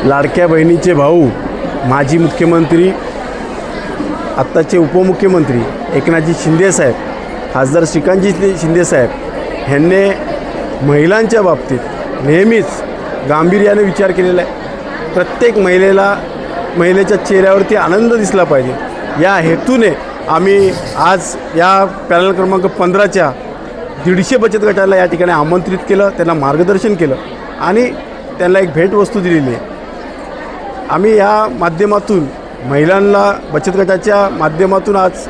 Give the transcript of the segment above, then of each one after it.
लाडक्या बहिणीचे भाऊ, माजी मुख्यमंत्री, आत्ताचे उपमुख्यमंत्री एकनाथजी शिंदेसाहेब, खासदार श्रीकांतजी शिंदेसाहेब ह्यांनी महिलांच्या बाबतीत नेहमीच गांभीर्याने विचार केलेला आहे। प्रत्येक महिलेच्या चेहऱ्यावरती आनंद दिसला पाहिजे या हेतूने आम्ही आज या पॅनल क्रमांक 15च्या 150 बचत गटाला या ठिकाणी आमंत्रित केलं, त्यांना मार्गदर्शन केलं आणि त्यांना एक भेटवस्तू दिलेली आहे। आम्ही या माध्यमातून महिलांना बचत गटाच्या माध्यमातून आज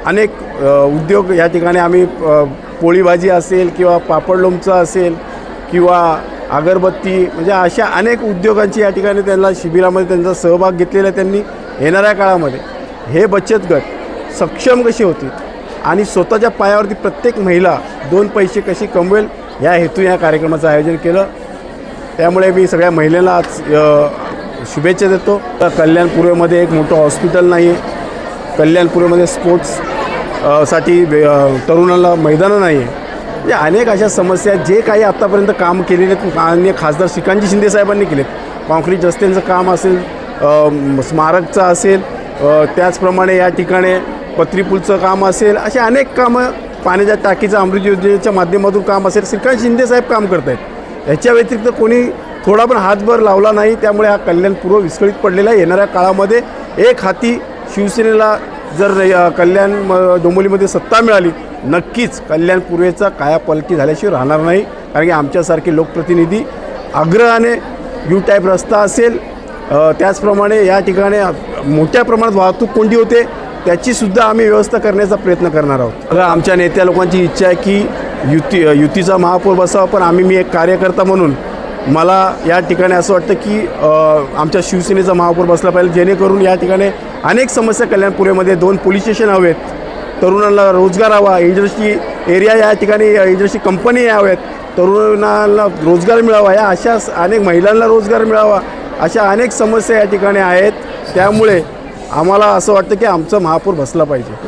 अनेक उद्योग या ठिकाणी आम्ही पोळी भाजी असेल किंवा पापड लोणचं असेल किंवा अगरबत्ती म्हणजे अशा अनेक उद्योगांची या ठिकाणी त्यांना शिबिरामध्ये त्यांचा सहभाग घेतलेला आहे। त्यांनी येणाऱ्या काळामध्ये हे बचत गट सक्षम कसे होतील आणि स्वतःच्या पायावरती प्रत्येक महिला 2 पैसे कशी कमवेल या हेतून या कार्यक्रमाचं आयोजन केलं। त्यामुळे मी सगळ्या महिलांना आज शुभेच्छा देतो। कल्याणपूर्वेमध्ये एक मोठं हॉस्पिटल नाही आहे, कल्याणपूर्वेमध्ये स्पोर्ट्स साठी तरुणांना मैदानं नाही आहे, म्हणजे अनेक अशा समस्या जे काही आत्तापर्यंत काम केलेले आहेत माननीय खासदार श्रीकांतजी शिंदेसाहेबांनी केलेत। कॉन्क्रीट रस्त्यांचं काम असेल, स्मारकचं असेल, त्याचप्रमाणे या ठिकाणी पत्रीपूलचं काम असेल, असे अनेक कामं, पाण्याच्या टाकीचं अमृत योजनेच्या माध्यमातून काम असेल, श्रीकांत शिंदेसाहेब काम करत आहेत। याच्या व्यतिरिक्त कोणी थोडा पण हातभर लावला नाही। त्यामुळे हा कल्याणपूर्व विस्कळीत पडलेला आहे। येणाऱ्या काळामध्ये एक हाती शिवसेनेला जर कल्याण डोंबिवलीमध्ये सत्ता मिळाली, नक्कीच कल्याणपूर्वेचा कायापालटी झाल्याशिवाय राहणार नाही। कारण की आमच्यासारखे लोकप्रतिनिधी आग्रहाने यू टाईप रस्ता असेल, त्याचप्रमाणे या ठिकाणी मोठ्या प्रमाणात वाहतूक कोंडी होते त्याचीसुद्धा आम्ही व्यवस्था करण्याचा प्रयत्न करणार आहोत। बघा, आमच्या नेत्या लोकांची इच्छा आहे की युतीचा महापौर बसावा, पण मी एक कार्यकर्ता म्हणून मला या ठिकाणी असं वाटतं की आमच्या शिवसेनेचा महापौर बसला पाहिजे, जेणेकरून या ठिकाणी अनेक समस्या कल्याणपूर्वेमध्ये 2 पोलीस स्टेशन हवेत, तरुणांना रोजगार हवा, इंडस्ट्री एरिया या ठिकाणी इंडस्ट्री कंपनी याव्यात, तरुणांना रोजगार मिळावा, या अशा अनेक महिलांना रोजगार मिळावा, अशा अनेक समस्या या ठिकाणी आहेत। त्यामुळे आम्हाला असं वाटतं की आमचा महापौर बसला पाहिजे।